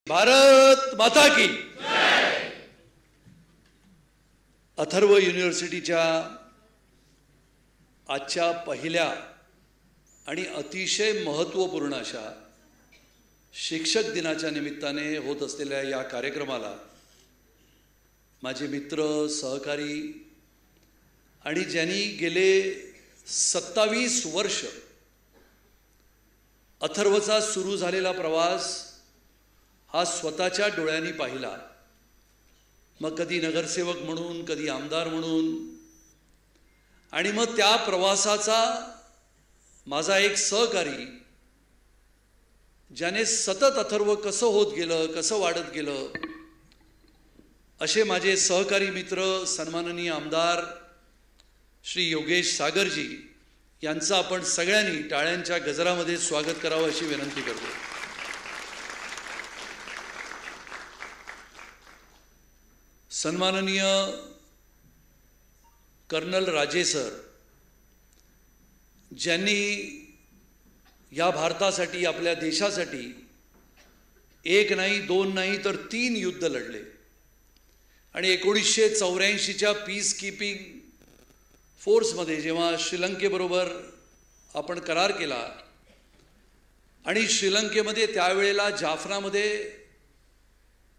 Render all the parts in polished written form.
भारत माता की अथर्व युनिव्हर्सिटीच्या आजच्या पहिल्या आणि अतिशय महत्त्वपूर्ण अशा शिक्षक दिनाच्या निमित्ताने होत असलेल्या या कार्यक्रमाला माझे मित्र सहकारी आणि ज्यांनी गेले 27 वर्ष अथर्वचा सुरू झालेला प्रवास हा स्वतःच्या डोळ्यांनी पाहिला, मग कधी नगरसेवक म्हणून, कधी आमदार म्हणून, आणि मग त्या प्रवासाचा माझा एक सहकारी ज्याने सतत अथर्व कसं होत गेलं, कसं वाढत गेलं, असे माझे सहकारी मित्र सन्माननीय आमदार श्री योगेश सागरजी यांचं आपण सगळ्यांनी टाळ्यांच्या गजरामध्ये स्वागत करावं अशी विनंती करतो. सन्माननीय कर्नल राजे सर ज्यांनी या भारतासाठी, आपल्या देशासाठी एक नाही, दोन नाही, तर 3 युद्ध लढले आणि 1984च्या पीस कीपिंग फोर्समध्ये जेव्हा श्रीलंकेबरोबर आपण करार केला आणि श्रीलंकेमध्ये त्यावेळेला जाफनामध्ये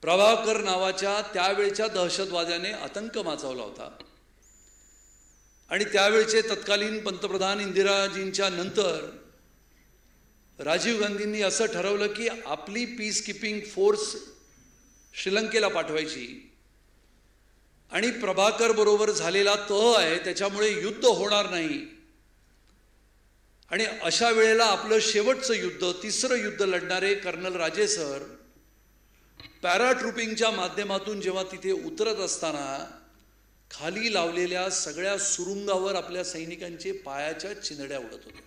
प्रभाकर नावाच्या त्यावेळच्या दहशतवाद्याने आतंक माजवला होता आणि त्यावेळचे तत्कालीन पंतप्रधान इंदिराजींच्या नंतर राजीव गांधींनी असं ठरवलं की आपली पीस कीपिंग फोर्स श्रीलंकेला पाठवायची आणि प्रभाकर बरोबर झालेला तह आहे त्याच्यामुळे युद्ध होणार नाही. आणि अशा वेळेला आपलं शेवटचं युद्ध, तिसरं युद्ध लढणारे कर्नल राजे सर पॅराट्रुपिंगच्या माध्यमातून जेव्हा तिथे उतरत असताना खाली लावलेल्या सगळ्या सुरुंगावर आपल्या सैनिकांचे पायाच्या चिंधड्या उडत होत्या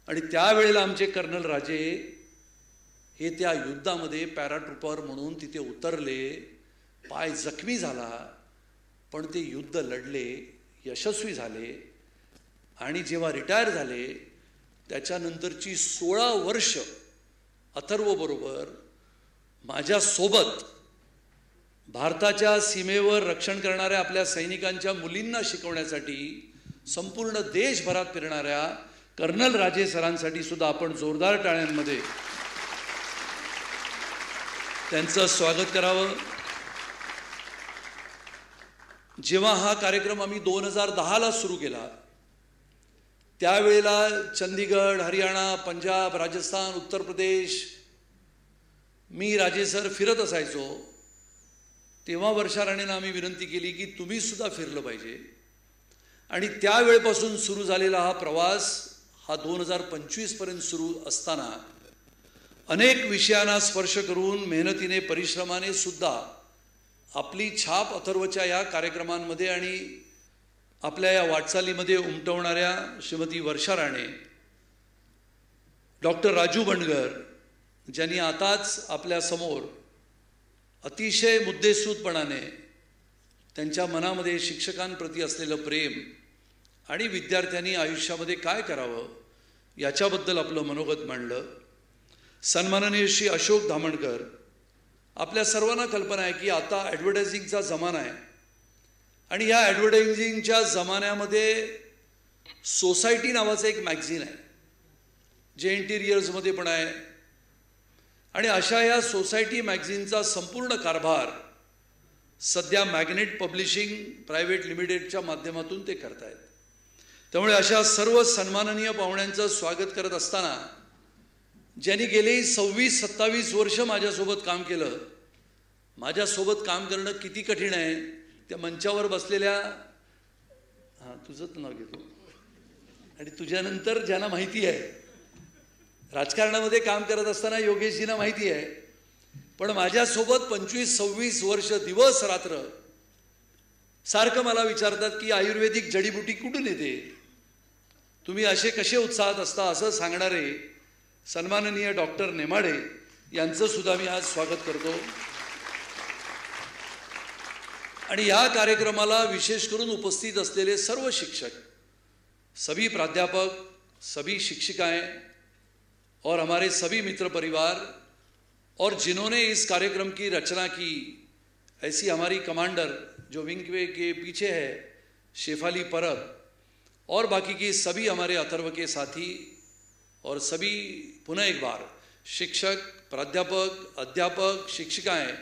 आणि त्यावेळेला आमचे कर्नल राजे हे त्या युद्धामध्ये पॅराट्रुपर म्हणून तिथे उतरले. पाय जखमी झाला पण ते युद्ध लढले, यशस्वी झाले आणि जेव्हा रिटायर झाले त्याच्यानंतरची 16 वर्ष अथर्व बरोबर माझ्यासोबत भारताच्या सीमेवर रक्षण करणाऱ्या आपल्या सैनिकांच्या मुलींना शिकवण्यासाठी संपूर्ण देशभरात फिरणाऱ्या कर्नल राजे सरांसाठी सुद्धा आपण जोरदार टाळ्यांमध्ये त्यांचं स्वागत करावं. जेव्हा हा कार्यक्रम आम्ही 2010ला सुरू केला त्यावेळेला चंदीगड, हरियाणा, पंजाब, राजस्थान, उत्तर प्रदेश मी राजे सर फिरत असायचो. तेव्हा वर्षा राणेंना आम्ही विनंती केली की तुम्ही सुद्धा फिरलं पाहिजे आणि त्यावेळेपासून सुरू झालेला हा प्रवास हा 2025 पर्यंत सुरू असताना अनेक विषयांना स्पर्श करून मेहनतीने, परिश्रमाने सुद्धा आपली छाप अथर्वच्या या कार्यक्रमांमध्ये आणि आपल्या या वाटचालीमध्ये उमटवणाऱ्या श्रीमती वर्षा राणे, डॉक्टर राजू बंडगर ज्यांनी आताच आपल्या समोर अतिशय मुद्देसूदपणाने त्यांच्या मनामध्ये शिक्षकांप्रती असलेलं प्रेम आणि विद्यार्थ्यांनी आयुष्यामध्ये काय करावं याच्याबद्दल आपलं मनोगत मांडलं. सन्माननीय श्री अशोक धामणकर, आपल्या सर्वांना कल्पना आहे की आता ॲडव्हर्टायझिंगचा जमाना आहे आणि या ॲडव्हर्टायझिंगच्या जमान्यामध्ये सोसायटी नावाचं एक मॅगझिन आहे जे इंटिरियर्समध्ये पण आहे आणि अशा या सोसायटी मॅगझिनचा संपूर्ण कारभार सध्या मॅग्नेट पब्लिशिंग प्रायव्हेट लिमिटेडच्या माध्यमातून ते करतायत. त्यामुळे अशा सर्व सन्माननीय पाहुण्यांचं स्वागत करत असताना ज्यांनी गेली 26-27 वर्ष माझ्यासोबत काम केलं, माझ्यासोबत काम करणं किती कठीण आहे त्या मंचावर बसलेल्या, तुझंच नाव घेतो, आणि तुझ्यानंतर ज्यांना माहिती आहे राजकारणामध्ये काम करत असताना योगेशजींना माहिती आहे, पण माझ्यासोबत 25-26 वर्ष दिवस रात्र सारखं मला विचारतात की आयुर्वेदिक जडीबुटी कुठून येते, तुम्ही असे कसे उत्साहात असता, असं सांगणारे सन्माननीय डॉक्टर नेमाडे यांचं सुद्धा मी आज स्वागत करतो. आणि या कार्यक्रमाला विशेष करून उपस्थित असलेले सर्व शिक्षक, सभी प्राध्यापक, सभी शिक्षिकाएं और हमारे सभी मित्र परिवार और जिन्होंने इस कार्यक्रम की रचना की, ऐसी हमारी कमांडर जो विंग के पीछे है, शेफाली परब, और बाकी की सभी हमारे अथर्व के साथी, और सभी पुनः एक बार शिक्षक, प्राध्यापक, अध्यापक, शिक्षिकाएं,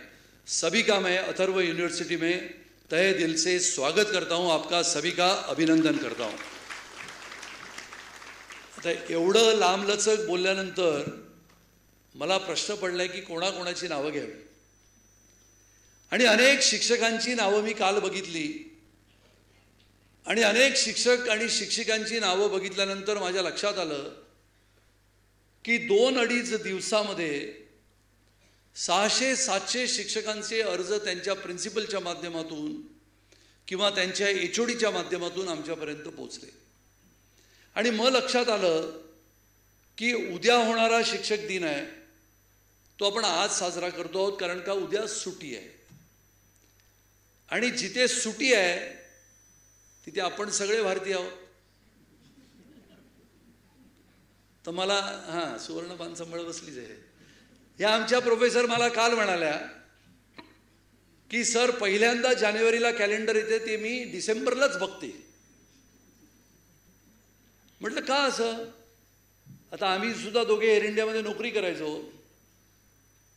सभी का मैं अथर्व यूनिवर्सिटी में तहे दिल से स्वागत करता हूं, आपका सभी का अभिनंदन करता हूं। आता एवढं लांबलचक बोलल्यानंतर मला प्रश्न पडलाय की कोणाकोणाची नावं घ्यावी, आणि अनेक शिक्षकांची नावं मी काल बघितली, आणि अनेक शिक्षक आणि शिक्षिकांची नावं बघितल्यानंतर माझ्या लक्षात आलं की 2-2.5 दिवसामध्ये 600-700 शिक्षकांचे अर्ज त्यांच्या प्रिन्सिपलच्या माध्यमातून किंवा त्यांच्या HODच्या माध्यमातून आमच्यापर्यंत पोहोचले। आणि मग लक्षात आलं की उद्या होणारा शिक्षक दिन आहे, तो आपण आज साजरा करतो आहोत, कारण का उद्या सुट्टी आहे, आणि जिथे सुट्टी आहे तिथे आपण सगळे भारतीय आहोत। तर मला सुवर्णपान संबळ बसलीच आहे। या आमच्या प्रोफेसर मला काल म्हणाल्या की सर, पहिल्यांदा जानेवारीला कॅलेंडर येते ते मी डिसेंबरलाच बघते। म्हटलं का असं? आता आम्ही सुद्धा दोघे एअर इंडियामध्ये नोकरी करायचो,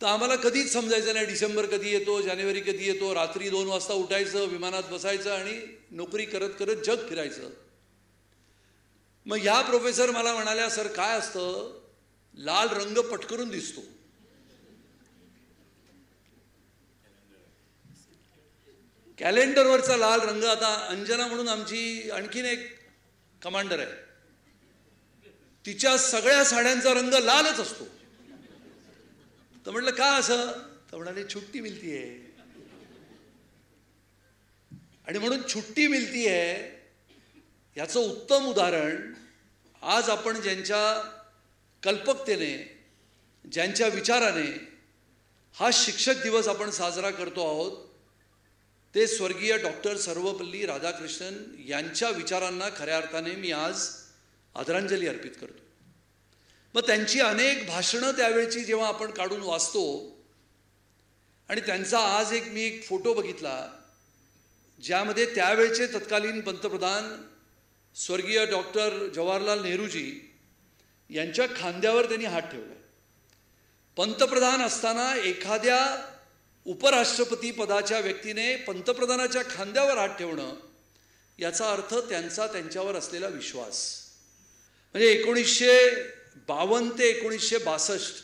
तर आम्हाला कधीच समजायचं नाही डिसेंबर कधी येतो, जानेवारी कधी येतो। रात्री 2 वाजता उठायचं, विमानात बसायचं आणि नोकरी करत करत जग फिरायचं। मग या प्रोफेसर मला म्हणाल्या, सर काय असतं, लाल रंग पटकरून दिसतो। कॅलेंडरवरचा लाल रंग, आता अंजना म्हणून आमची आणखीन एक कमांडर आहे, तिच्या सगळ्या साड्यांचा रंग लालच असतो। तर म्हटलं का असं? तर म्हणाले छुट्टी मिळती आहे, आणि म्हणून छुट्टी मिळती आहे याचं उत्तम उदाहरण आज आपण ज्यांच्या कल्पकतेने, ज्यांच्या विचाराने हा शिक्षक दिवस आपण साजरा करतो आहोत, ते स्वर्गीय डॉक्टर सर्वपल्ली राधाकृष्णन यांच्या विचारांना खऱ्या अर्थाने मी आज आदरांजली अर्पित करतो। मग त्यांची अनेक भाषणं त्यावेळची जेव्हा आपण काढून वाचतो, आणि त्यांचा आज मी एक फोटो बघितला ज्यामध्ये त्यावेळचे तत्कालीन पंतप्रधान स्वर्गीय डॉक्टर जवाहरलाल नेहरूजी यांच्या खांद्यावर त्यांनी हात ठेवला। पंतप्रधान असताना एखाद्या उपराष्ट्रपती पदाच्या व्यक्तीने पंतप्रधानाच्या खांद्यावर हात ठेवणं याचा अर्थ त्यांच्यावर असलेला विश्वास। म्हणजे 1952 ते 1962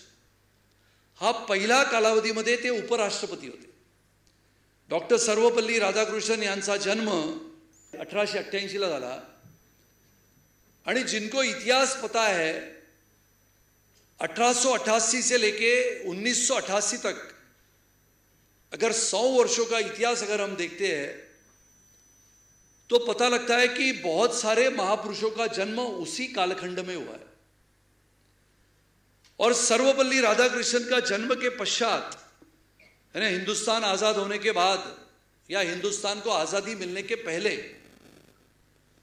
हा पहिला कालावधीमध्ये ते उपराष्ट्रपती होते। डॉक्टर सर्वपल्ली राधाकृष्णन यांचा जन्म 1888 ला झाला, आणि जिनको इतिहास पता है 1888 से लेके 1988 तक, अगर 100 वर्षों का इतिहास अगर हम देखते हैं तो पता लगता है कि बहुत सारे महापुरुषों का जन्म उसी कालखंड में हुआ है। और सर्वपल्ली राधाकृष्णन का जन्म के पश्चात, यानी हिंदुस्तान आज़ाद होने के बाद या हिंदुस्तान को आज़ादी मिलने के पहले,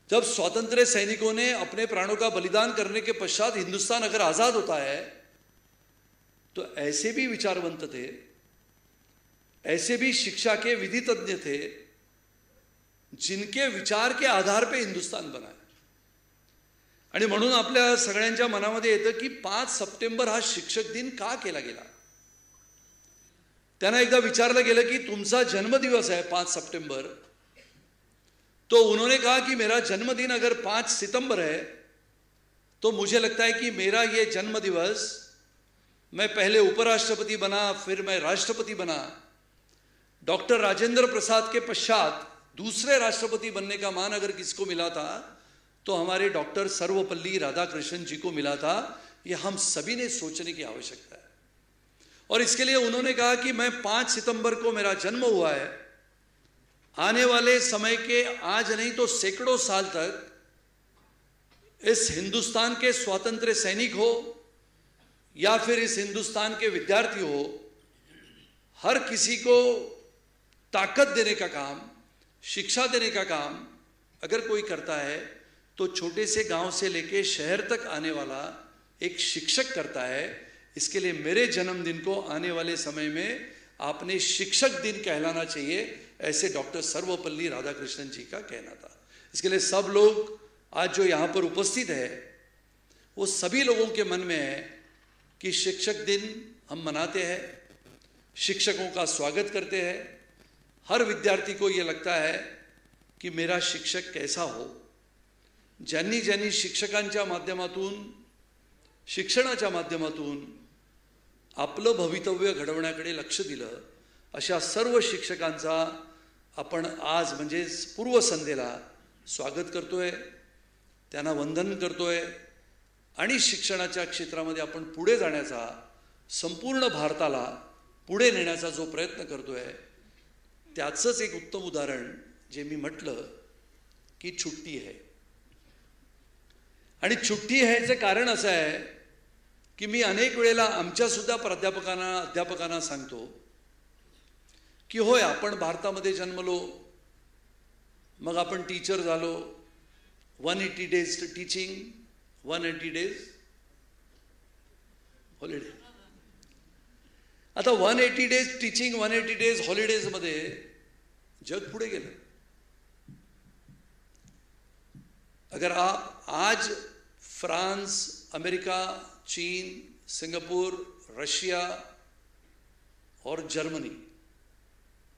जब स्वतंत्र सैनिकों ने अपने प्राणों का बलिदान करने के पश्चात हिंदुस्तान अगर आज़ाद होता है, तो ऐसे भी विचारवंत थे, ऐसे भी शिक्षा के विधितज्ञ थे जिनके विचार के आधार पे हिंदुस्तान बना है। आणि म्हणून आपल्या सगळ्यांच्या मनामध्ये येतं की 5 सप्टेंबर हा शिक्षक दिन का केला गेला। त्यांना एकदा विचारलं गेलं की तुमचा जन्मदिवस है 5 सितंबर, तो उन्होंने कहा कि मेरा जन्मदिन अगर 5 सितंबर है तो मुझे लगता है कि मेरा ये जन्मदिवस, मैं पहले उपराष्ट्रपति बना, फिर मैं राष्ट्रपति बना, डॉक्टर राजेंद्र प्रसाद के पश्चात दूसरे राष्ट्रपति बनने का मान अगर किसको मिला था तो हमारे डॉक्टर सर्वपल्ली राधाकृष्णन जी को मिला था। ये हम सभी ने सोचने की आवश्यकता है। और इसके लिए उन्होंने कहा कि मैं 5 सितंबर को मेरा जन्म हुआ है, आने वाले समय के आज नहीं तो सैकड़ों साल तक इस हिंदुस्तान के स्वातंत्र्य सैनिक हो या फिर इस हिंदुस्तान के विद्यार्थी हो, हर किसी को ताकत देने का काम, शिक्षा देने का काम अगर कोई करता है तो छोटे से गांव से लेके शहर तक आने वाला एक शिक्षक करता है। इसके लिए मेरे जन्मदिन को आने वाले समय में आपने शिक्षक दिन कहलाना चाहिए, ऐसे डॉक्टर सर्वपल्ली राधाकृष्णन जी का कहना था। इसके लिए सब लोग आज जो यहाँ पर उपस्थित है वो सभी लोगों के मन में है कि शिक्षक दिन हम मनाते हैं, शिक्षकों का स्वागत करते हैं। हर विद्यार्थी को ये लगता है कि मेरा शिक्षक कैसा हो। ज्यांनी ज्यांनी शिक्षकांच्या माध्यमातून, शिक्षणाच्या माध्यमातून आपलं भवितव्य घडवण्याकडे लक्ष दिलं, अशा सर्व शिक्षकांचा आपण आज म्हणजे पूर्वसंध्येला स्वागत करतोय, त्यांना वंदन करतोय आणि शिक्षणाच्या क्षेत्रामध्ये आपण पुढे जाण्याचा, संपूर्ण भारताला पुढे नेण्याचा जो प्रयत्न करतोय त्याचंच एक उत्तम उदाहरण जे मी म्हटलं की छुट्टी है। आणि छुट्टी ह्याचं कारण असं आहे की मी अनेक वेळेला आमच्या सुद्धा अध्यापकांना सांगतो की होय, आपण भारतामध्ये जन्मलो, मग आपण टीचर झालो, 180 डेज टीचिंग, 180 डेज हॉलिडे। आता 180 डेज टीचिंग, 180 डेज हॉलिडेज मध्ये जग पुढे गेलं। अगर आप आज फ्रांस, अमेरिका, चीन, सिंगापुर, रशिया और जर्मनी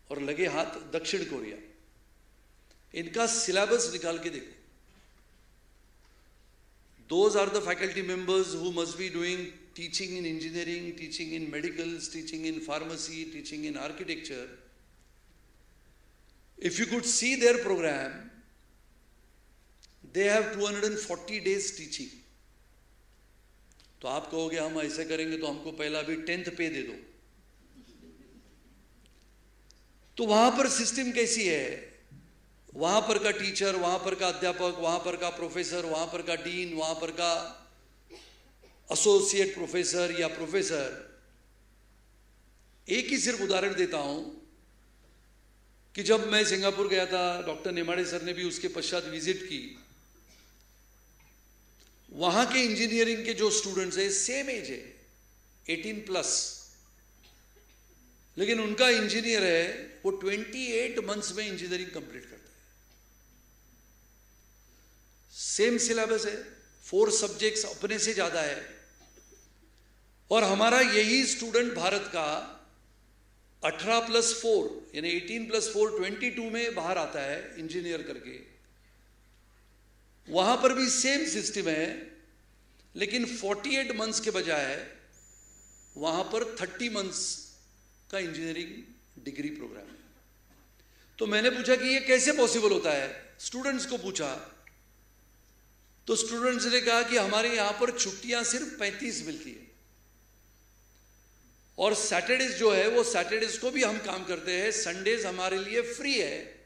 और लगे हाथ दक्षिण कोरिया, इनका सिलेबस निकाल के देखो। Those are the faculty members who must be doing teaching in engineering, teaching in medicals, teaching in pharmacy, teaching in architecture. If you could see their program, they have 240 days teaching. तो आप कहोगे हम ऐसे करेंगे तो हमको पहला भी 10th पे दे दो। तो वहां पर सिस्टम कैसी है, वहां पर का टीचर, वहां पर का अध्यापक, वहां पर का प्रोफेसर, वहां पर का डीन, वहां पर का एसोसिएट प्रोफेसर या प्रोफेसर। एक ही सिर्फ उदाहरण देता हूं कि जब मैं सिंगापुर गया था, डॉक्टर नेमाड़े सर ने भी उसके पश्चात विजिट की, वहां के इंजीनियरिंग के जो स्टूडेंट्स है सेम एज है, 18+, लेकिन उनका इंजीनियर है वो 28 मंथ्स में इंजीनियरिंग कंप्लीट करता है। सेम सिलेबस है, 4 सब्जेक्ट्स अपने से ज्यादा है। और हमारा यही स्टूडेंट भारत का 18+4 यानी 18+4 22 में बाहर आता है इंजीनियर करके। वहां पर भी सेम सिस्टम है, लेकिन 48 मंथ्स के बजाय वहां पर 30 मंथ्स का इंजीनियरिंग डिग्री प्रोग्राम है। तो मैंने पूछा कि ये कैसे पॉसिबल होता है, स्टूडेंट्स को पूछा, तो स्टूडेंट्स ने कहा कि हमारे यहां पर छुट्टियां सिर्फ 35 मिलती है और सैटरडेज जो है वो सैटरडेज को भी हम काम करते हैं, संडेज हमारे लिए फ्री है।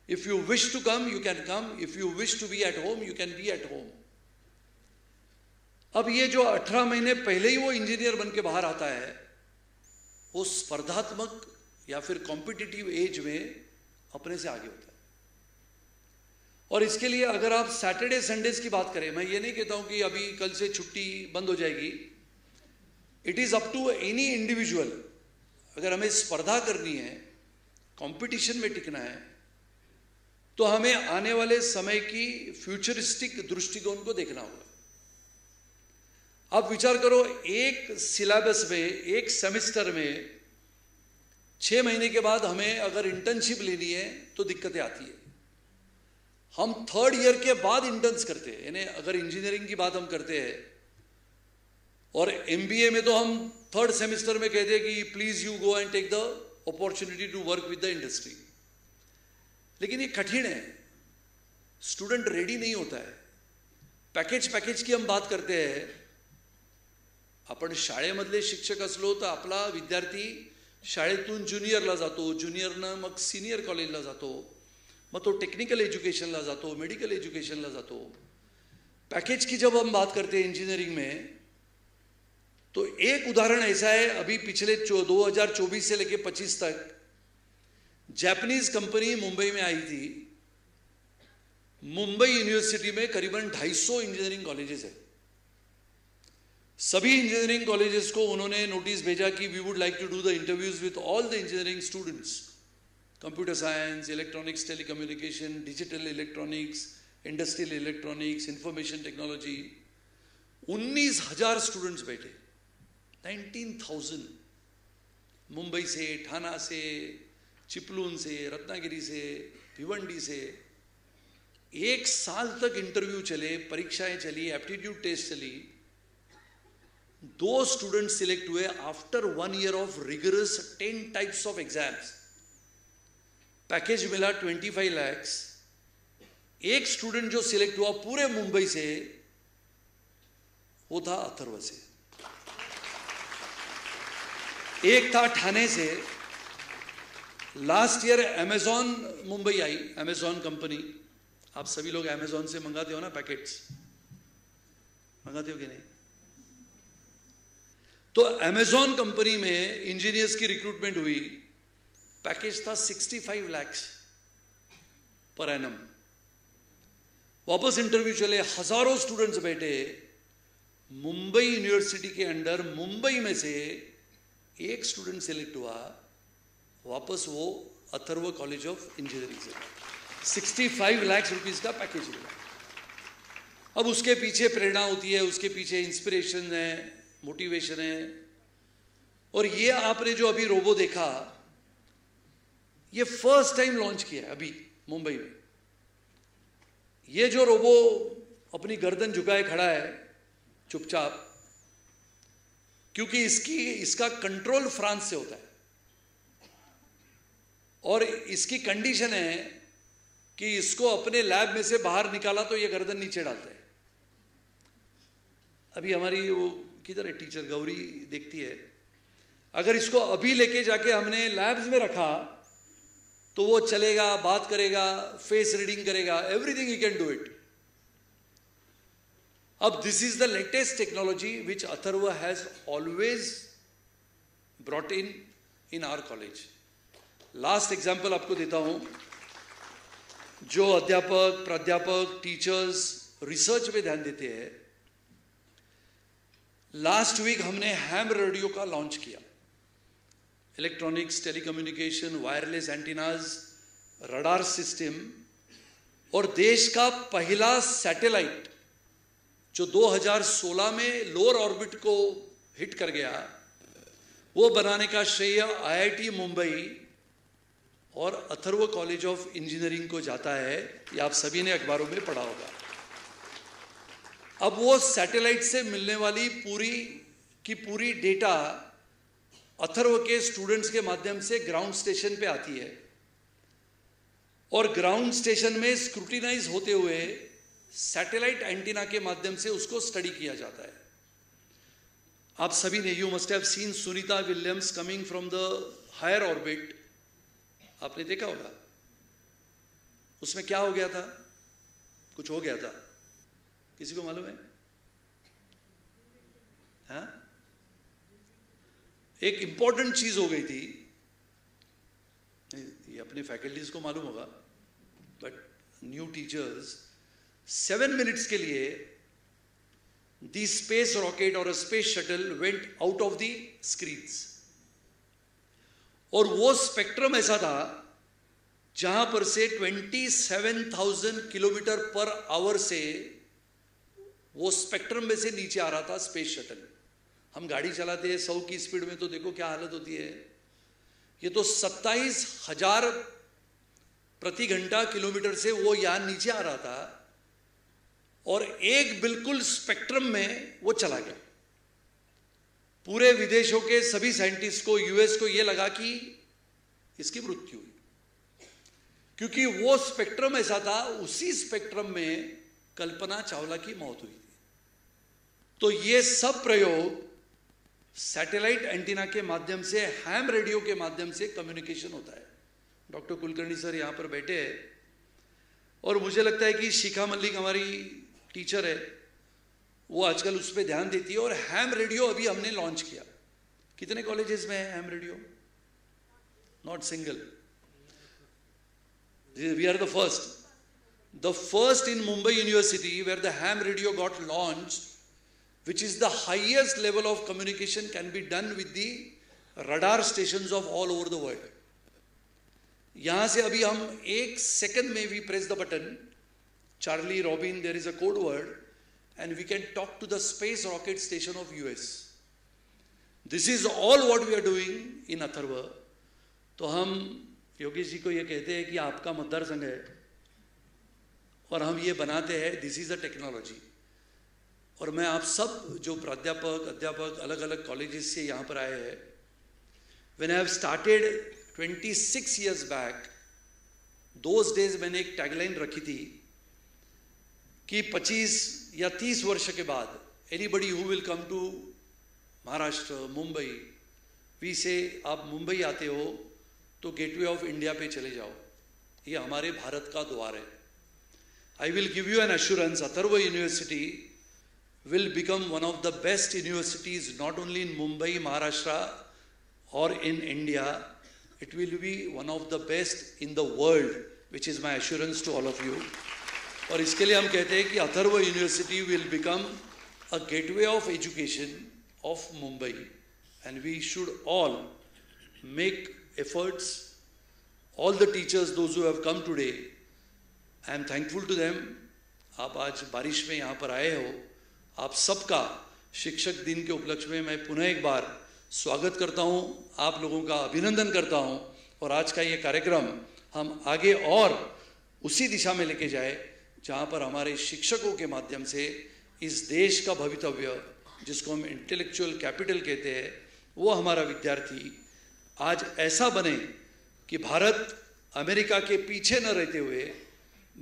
If you wish to come you can come, if you wish to be at home you can be at home. अब ये जो 18 महीने पहले ही वो इंजीनियर बन के बाहर आता है, वो स्पर्धात्मक या फिर कॉम्पिटिटिव एज में अपने से आगे होता है। और इसके लिए अगर आप सैटरडे संडेज की बात करें, मैं ये नहीं कहता हूं कि अभी कल से छुट्टी बंद हो जाएगी, it is up to any individual. अगर हमें स्पर्धा करनी है, कंपटीशन में टिकना है, तो हमें आने वाले समय की फ्यूचरिस्टिक दृष्टिकोण को देखना होगा। आप विचार करो, एक सिलेबस में, एक सेमेस्टर में 6 महीने के बाद हमें अगर इंटर्नशिप लेनी है तो दिक्कतें आती है। हम 3rd ईयर के बाद इंटर्न्स करते हैं, यानी अगर इंजीनियरिंग की बात हम करते हैं और MBA में तो हम 3rd सेमेस्टर में कहते हैं कि please you go and take the opportunity to work with the industry. लेकिन ये कठिन है, स्टूडेंट रेडी नहीं होता है। पैकेज की हम बात करते हैं, आपण शाळेमधले शिक्षक असलो तर आपला विद्यार्थी शाळेतून ज्युनियरला जातो, ज्युनियरनं मग सीनियर कॉलेजला जातो, मग तो टेक्निकल एजुकेशनला जातो, मेडिकल एजुकेशनला जातो। पैकेज की जब हम बात करते हैं इंजीनियरिंग में, तो एक उदाहरण ऐसा है, अभी पिछले 2024 से लेकर 25 तक जापानीज कंपनी मुंबई में आई थी। मुंबई यूनिवर्सिटी में करीबन 250 इंजीनियरिंग कॉलेजेस है। सभी इंजीनियरिंग कॉलेजेस को उन्होंने नोटिस भेजा कि we would like to do the interviews with all the engineering students, computer science, electronics, telecommunication, digital electronics, industrial electronics, information technology. 19,000 students बैठे, 19,000, मुंबई से, ठाणा से, चिपलून से, रत्नागिरी से, भिवंडी से। 1 साल तक इंटरव्यू चले, परीक्षाएं चली, एप्टीट्यूड टेस्ट चली। 2 स्टूडेंट सिलेक्ट हुए after 1 year of rigorous 10 types of exams. Package मिला 25 lakhs। एक स्टूडेंट जो सिलेक्ट हुआ पूरे मुंबई से, वो था अथर्व से। एक था ठाणे से। लास्ट ईयर अमेजॉन मुंबई आई, अमेजॉन कंपनी। आप सभी लोग अमेजॉन से मंगाते हो ना पैकेट्स, मंगाते हो कि नहीं? तो अमेजॉन कंपनी में इंजीनियर्स की रिक्रूटमेंट हुई। पैकेज था 65 lakhs पर एनम। वापस इंटरव्यू चले, हजारों स्टूडेंट्स बैठे। मुंबई यूनिवर्सिटी के अंडर मुंबई में से एक स्टूडेंट सिलेक्ट हुआ, वापस वो अथर्व कॉलेज ऑफ इंजीनियरिंग से। 65 lakhs रुपीज का पैकेज मिला। अब उसके पीछे प्रेरणा होती है, उसके पीछे इंस्पिरेशन है, मोटिवेशन है। और ये आपने जो अभी रोबो देखा, ये फर्स्ट टाइम लॉन्च किया है अभी मुंबई में। ये जो रोबो अपनी गर्दन झुकाए खड़ा है चुपचाप, क्योंकि इसका कंट्रोल फ्रांस से होता है और इसकी कंडीशन है कि इसको अपने लैब में से बाहर निकाला तो ये गर्दन नीचे डालता है। अभी हमारी वो किधर है टीचर गौरी देखती है, अगर इसको अभी लेके जाके हमने लैब्स में रखा तो वो चलेगा, बात करेगा, फेस रीडिंग करेगा, everything he can do it. अब this is the latest technology which Atharva has always brought in our college. Last example आपको देता हूं। जो अध्यापक, प्राध्यापक, टीचर्स रिसर्च पे ध्यान देते हैं, लास्ट वीक हमने हैम रेडियो का लॉन्च किया। Electronics, telecommunication, wireless antennas, radar system, और देश का पहला सैटेलाइट जो 2016 में लोअर ऑर्बिट को हिट कर गया, वो बनाने का श्रेय आईआईटी मुंबई और अथर्व कॉलेज ऑफ इंजीनियरिंग को जाता है। ये आप सभी ने अखबारों में पढ़ा होगा। अब वो सैटेलाइट से मिलने वाली पूरी की पूरी डेटा अथर्व के स्टूडेंट्स के माध्यम से ग्राउंड स्टेशन पे आती है और ग्राउंड स्टेशन में स्क्रूटिनाइज होते हुए सैटेलाइट एंटीना के माध्यम से उसको स्टडी किया जाता है। आप सभी ने, you must have seen Sunita Williams coming from the higher orbit. आपने देखा होगा। उसमें क्या हो गया था? कुछ हो गया था, किसी को मालूम है? हाँ, एक इंपॉर्टेंट चीज हो गई थी। ये अपने फैकल्टीज को मालूम होगा, बट न्यू टीचर्स 7 मिनट्स के लिए द स्पेस रॉकेट और space shuttle went out of the screens, और वो स्पेक्ट्रम ऐसा था जहां पर से 27,000 किलोमीटर पर आवर से वो स्पेक्ट्रम में से नीचे आ रहा था स्पेस शटल। हम गाड़ी चलाते हैं 100 की स्पीड में, तो देखो क्या हालत होती है। ये तो 27,000 प्रति घंटा किलोमीटर से वो यान नीचे आ रहा था और एक बिल्कुल स्पेक्ट्रम में वो चला गया। पूरे विदेशों के सभी साइंटिस्ट को, यूएस को ये लगा कि इसकी मृत्यु हुई, क्योंकि वो स्पेक्ट्रम ऐसा था। उसी स्पेक्ट्रम में कल्पना चावला की मौत हुई थी। तो ये सब प्रयोग सैटेलाइट एंटीना के माध्यम से, हैम रेडियो के माध्यम से कम्युनिकेशन होता है। डॉक्टर कुलकर्णी सर यहां पर बैठे हैं और मुझे लगता है कि शिखा मल्लिक हमारी टीचर है, वो आजकल उस पर ध्यान देती है। और हैम रेडियो अभी हमने लॉन्च किया। कितने कॉलेजेस में है ham radio? Not single, we are the first in Mumbai university where the ham radio got launched which is the highest level of communication can be done with the radar stations of all over the world. यहाँ से अभी हम 1 second में we press the button, Charlie, Robin, there is a code word, and we can talk to the space rocket station of US. This is all what we are doing in Atharva. तो हम योगेश जी को ये कहते हैं कि आपका मतदार संघ है और हम ये बनाते हैं, दिस इज अ टेक्नोलॉजी. और मैं आप सब जो प्राध्यापक अध्यापक अलग अलग कॉलेजेस से यहाँ पर आए हैं, when I have started 26 years back, those days मैंने एक टैगलाइन रखी थी कि 25 या 30 वर्ष के बाद anybody who will come to Maharashtra, Mumbai, we say आप मुंबई आते हो तो गेटवे ऑफ इंडिया पे चले जाओ, ये हमारे भारत का द्वार है. I will give you N assurance, Atharva university will become one of the best universities not only in Mumbai, Maharashtra or in India, it will be one of the best in the world, which is my assurance to all of you. और इसके लिए हम कहते हैं कि Atharva university will become a gateway of education of Mumbai, and we should all make efforts. All the teachers, those who have come today, I am thankful to them. आप आज बारिश में यहाँ पर आए हो, आप सबका शिक्षक दिन के उपलक्ष्य में मैं पुनः एक बार स्वागत करता हूं, आप लोगों का अभिनंदन करता हूं. और आज का ये कार्यक्रम हम आगे और उसी दिशा में लेके जाए जहां पर हमारे शिक्षकों के माध्यम से इस देश का भवितव्य, जिसको हम इंटेलेक्चुअल कैपिटल कहते हैं, वो हमारा विद्यार्थी आज ऐसा बने कि भारत अमेरिका के पीछे न रहते हुए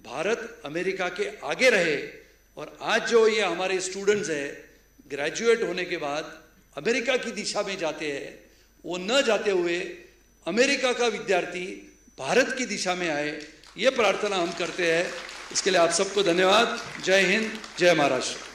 भारत अमेरिका के आगे रहे. और आज जो ये हमारे स्टूडेंट्स हैं, ग्रेजुएट होने के बाद अमेरिका की दिशा में जाते हैं, वो न जाते हुए अमेरिका का विद्यार्थी भारत की दिशा में आए, ये प्रार्थना हम करते हैं. इसके लिए आप सबको धन्यवाद. जय हिंद, जय महाराष्ट्र.